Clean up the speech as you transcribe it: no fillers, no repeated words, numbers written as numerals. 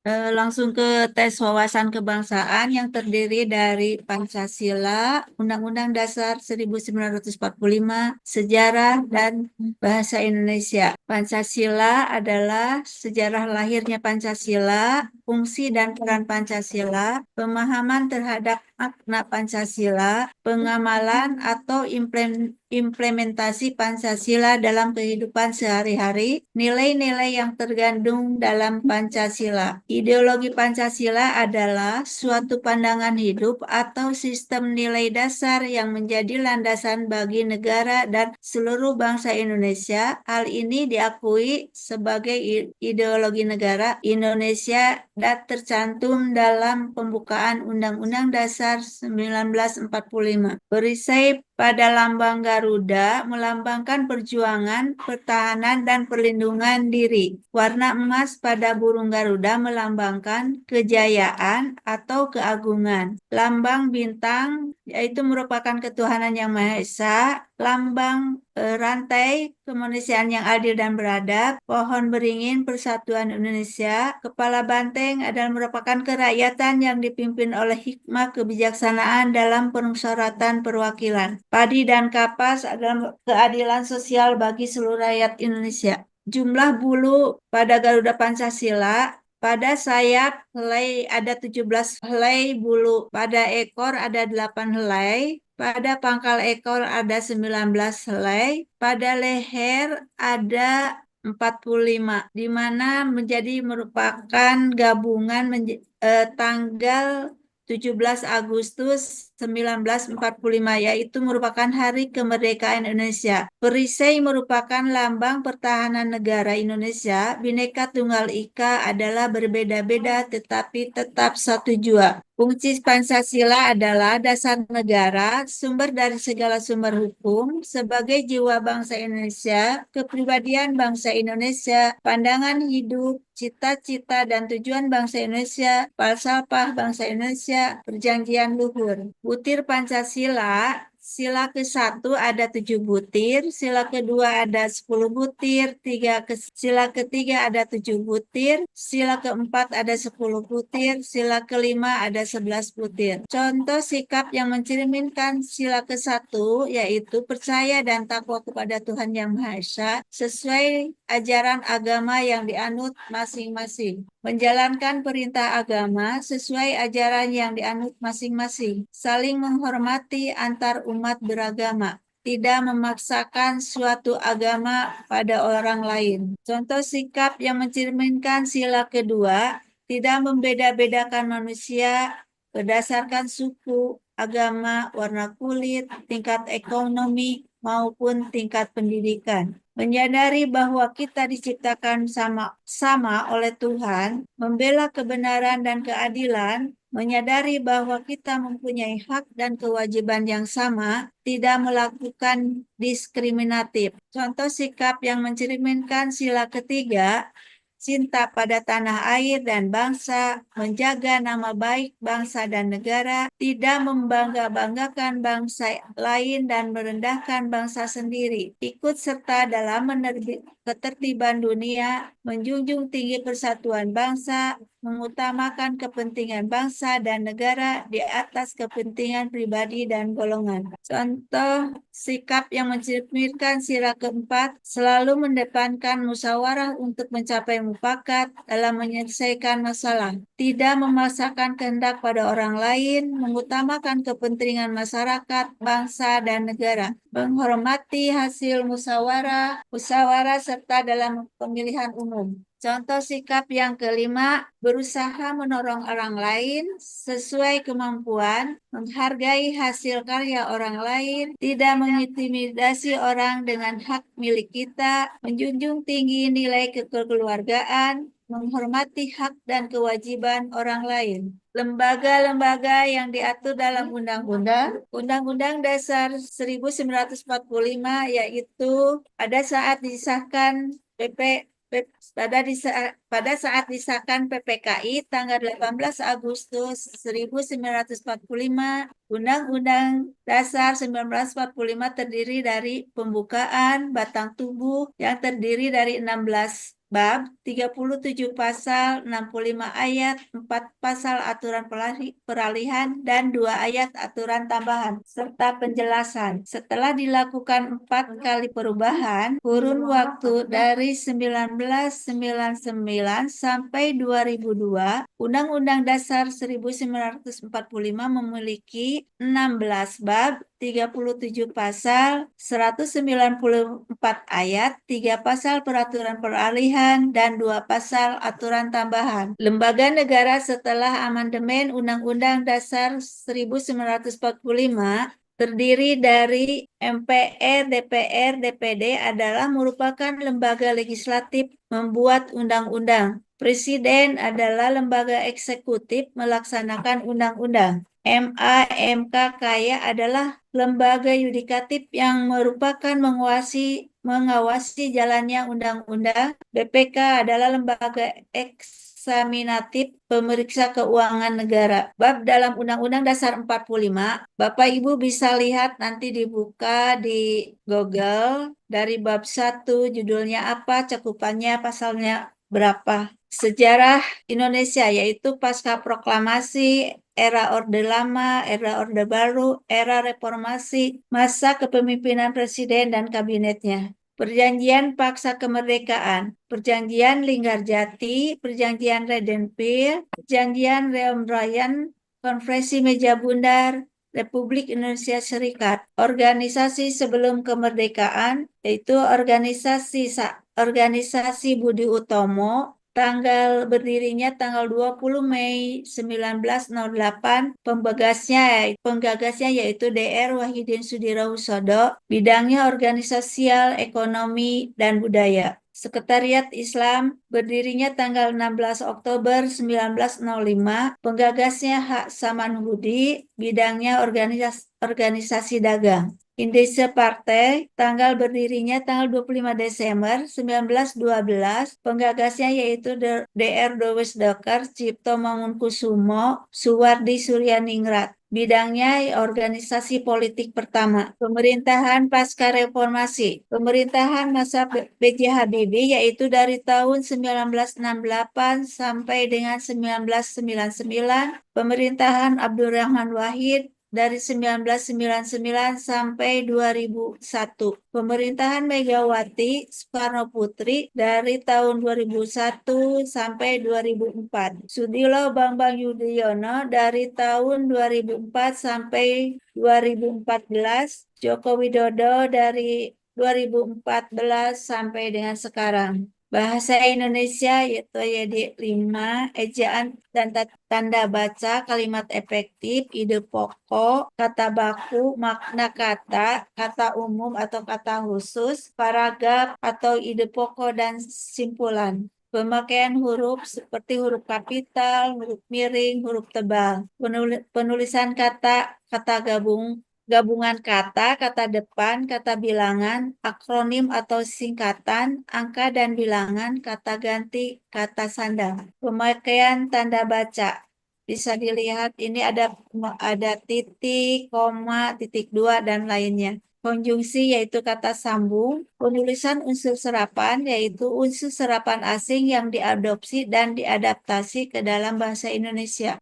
Langsung ke tes wawasan kebangsaan yang terdiri dari Pancasila, Undang-Undang Dasar 1945, sejarah dan bahasa Indonesia. Pancasila adalah sejarah lahirnya Pancasila, fungsi dan peran Pancasila, pemahaman terhadap makna Pancasila, pengamalan atau implementasi Pancasila dalam kehidupan sehari-hari, nilai-nilai yang tergandung dalam Pancasila. Ideologi Pancasila adalah suatu pandangan hidup atau sistem nilai dasar yang menjadi landasan bagi negara dan seluruh bangsa Indonesia. Hal ini diakui sebagai ideologi negara Indonesia dan tercantum dalam pembukaan Undang-Undang Dasar 1945. Perisai pada lambang Garuda melambangkan perjuangan, pertahanan, dan perlindungan diri. Warna emas pada burung Garuda melambangkan kejayaan atau keagungan. Lambang bintang yaitu merupakan ketuhanan yang Maha Esa. Lambang rantai kemanusiaan yang adil dan beradab. Pohon beringin persatuan Indonesia. Kepala banteng adalah merupakan kerakyatan yang dipimpin oleh hikmah kebijaksanaan dalam permusyawaratan perwakilan. Padi dan kapas adalah keadilan sosial bagi seluruh rakyat Indonesia. Jumlah bulu pada Garuda Pancasila, pada sayap helai ada 17 helai bulu, pada ekor ada 8 helai, pada pangkal ekor ada 19 helai, pada leher ada 45, di mana menjadi merupakan gabungan tanggal 17 Agustus 1945, yaitu merupakan hari kemerdekaan Indonesia. Perisai merupakan lambang pertahanan negara Indonesia. Bhinneka Tunggal Ika adalah berbeda-beda tetapi tetap satu jua. Fungsi Pancasila adalah dasar negara, sumber dari segala sumber hukum, sebagai jiwa bangsa Indonesia, kepribadian bangsa Indonesia, pandangan hidup, cita-cita dan tujuan bangsa Indonesia, falsafah bangsa Indonesia, perjanjian luhur. Butir Pancasila, sila ke-1 ada 7 butir, sila kedua ada 10 butir, sila ketiga ada 7 butir, sila keempat ada 10 butir, sila kelima ada 11 butir. Contoh sikap yang mencerminkan sila ke-1 yaitu percaya dan takwa kepada Tuhan Yang Maha Esa sesuai ajaran agama yang dianut masing-masing. Menjalankan perintah agama sesuai ajaran yang dianut masing-masing. Saling menghormati antar umat beragama. Tidak memaksakan suatu agama pada orang lain. Contoh sikap yang mencerminkan sila kedua, tidak membeda-bedakan manusia berdasarkan suku, agama, warna kulit, tingkat ekonomi, maupun tingkat pendidikan. Menyadari bahwa kita diciptakan sama oleh Tuhan, membela kebenaran dan keadilan, menyadari bahwa kita mempunyai hak dan kewajiban yang sama, tidak melakukan diskriminatif. Contoh sikap yang mencerminkan sila ketiga, cinta pada tanah air dan bangsa, menjaga nama baik bangsa dan negara, tidak membangga-banggakan bangsa lain dan merendahkan bangsa sendiri, ikut serta dalam ketertiban dunia, menjunjung tinggi persatuan bangsa, mengutamakan kepentingan bangsa dan negara di atas kepentingan pribadi dan golongan. Contoh sikap yang mencerminkan sila keempat, selalu mendepankan musyawarah untuk mencapai mufakat dalam menyelesaikan masalah, tidak memaksakan kehendak pada orang lain, mengutamakan kepentingan masyarakat, bangsa, dan negara, menghormati hasil musyawarah serta dalam pemilihan umum. Contoh sikap yang kelima, berusaha menolong orang lain sesuai kemampuan, menghargai hasil karya orang lain, tidak mengintimidasi orang dengan hak milik kita, menjunjung tinggi nilai kekeluargaan, menghormati hak dan kewajiban orang lain. Lembaga-lembaga yang diatur dalam Undang-Undang Dasar 1945, yaitu pada saat disahkan pada saat disahkan PPKI tanggal 18 Agustus 1945, Undang-Undang Dasar 1945 terdiri dari pembukaan batang tubuh yang terdiri dari 16 bab 37 pasal, 65 ayat, 4 pasal aturan peralihan, dan 2 ayat aturan tambahan, serta penjelasan. Setelah dilakukan 4 kali perubahan, kurun waktu dari 1999 sampai 2002, Undang-Undang Dasar 1945 memiliki 16 bab, 37 pasal, 194 ayat, 3 pasal peraturan peralihan, dan 2 pasal aturan tambahan. Lembaga negara setelah amandemen Undang-Undang Dasar 1945 terdiri dari MPR, DPR, DPD adalah merupakan lembaga legislatif membuat undang-undang. Presiden adalah lembaga eksekutif melaksanakan undang-undang. MA, MK, KAYA adalah lembaga yudikatif yang merupakan mengawasi jalannya undang-undang. BPK adalah lembaga eksaminatif pemeriksa keuangan negara. Bab dalam Undang-Undang Dasar 45, Bapak Ibu bisa lihat nanti dibuka di Google dari bab 1, judulnya apa, cakupannya, pasalnya berapa. Sejarah Indonesia yaitu pasca proklamasi, era Orde Lama, era Orde Baru, era reformasi, masa kepemimpinan presiden dan kabinetnya. Perjanjian Paksa Kemerdekaan, Perjanjian Linggarjati, Perjanjian Redempir, Perjanjian Reom Ryan, Konferensi Meja Bundar, Republik Indonesia Serikat. Organisasi sebelum kemerdekaan yaitu organisasi Budi Utomo, tanggal berdirinya tanggal 20 Mei 1908, penggagasnya yaitu Dr. Wahidin Sudirohusodo, bidangnya organisasial, ekonomi, dan budaya. Sekretariat Islam berdirinya tanggal 16 Oktober 1905, penggagasnya Hak Samanhudi, bidangnya organisasi dagang. Indese Partai, tanggal berdirinya tanggal 25 Desember 1912, penggagasnya yaitu Dr. Dowes Dokar, Cipto Mangunkusumo, Suwardi Suryaningrat. Bidangnya organisasi politik pertama. Pemerintahan pasca reformasi. Pemerintahan masa B.J. Habibie yaitu dari tahun 1968 sampai dengan 1999. Pemerintahan Abdurrahman Wahid dari 1999 sampai 2001. Pemerintahan Megawati Soekarno Putri dari tahun 2001 sampai 2004. Susilo Bambang Yudhoyono dari tahun 2004 sampai 2014. Joko Widodo dari 2014 sampai dengan sekarang. Bahasa Indonesia yaitu YD 5, ejaan dan tanda baca, kalimat efektif, ide pokok, kata baku, makna kata, kata umum atau kata khusus, paragraf atau ide pokok dan simpulan. Pemakaian huruf seperti huruf kapital, huruf miring, huruf tebal. Penulisan kata, kata gabungan kata, kata depan, kata bilangan, akronim atau singkatan, angka dan bilangan, kata ganti, kata sandang. Pemakaian tanda baca. Bisa dilihat ini ada titik, koma, titik dua, dan lainnya. Konjungsi yaitu kata sambung. Penulisan unsur serapan yaitu unsur serapan asing yang diadopsi dan diadaptasi ke dalam bahasa Indonesia.